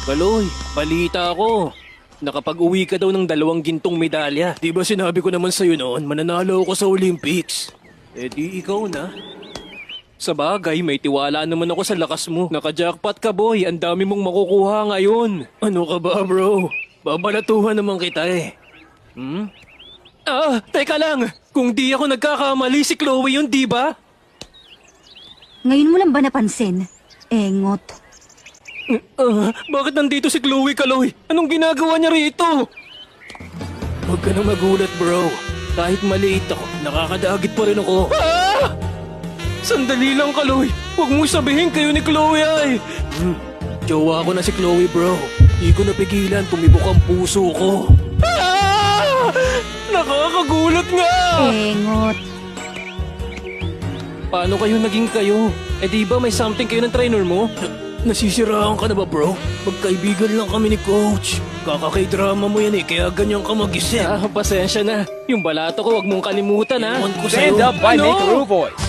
Kaloy, balita ako. Nakapag-uwi ka daw ng 2 gintong medalya. Di ba sinabi ko naman sa'yo noon, mananalo ako sa Olympics? Eh di ikaw na. Sa bagay, may tiwala naman ako sa lakas mo. Naka-jackpot ka boy, ang dami mong makukuha ngayon. Ano ka ba bro? Babalatuhan naman kita eh. Teka lang! Kung di ako nagkakamali, si Chloe yun, di ba? Ngayon mo lang ba napansin? Engot. Bakit nandito si Chloe, Kaloy? Anong ginagawa niya rito? Huwag ka na magulat, bro. Kahit maliit ako, nakakadagit pa rin ako. Sandali lang, Kaloy. Huwag mo sabihin kayo ni Chloe ay. Jowa ko na si Chloe, bro. Di ko napigilan, tumibok ang puso ko. Nakakagulat nga! Engot. Paano kayo naging kayo? Eh di ba may something kayo ng trainer mo? Nasisiraan ka na ba bro? Magkaibigan lang kami ni Coach. Kakakay-drama mo yan eh, kaya ganyan ka mag-isip. Pasensya na. Yung balato ko, wag mong kalimutan ha. Ewan ko sa'yo. Stand up by Ano? Make a Rule Voice.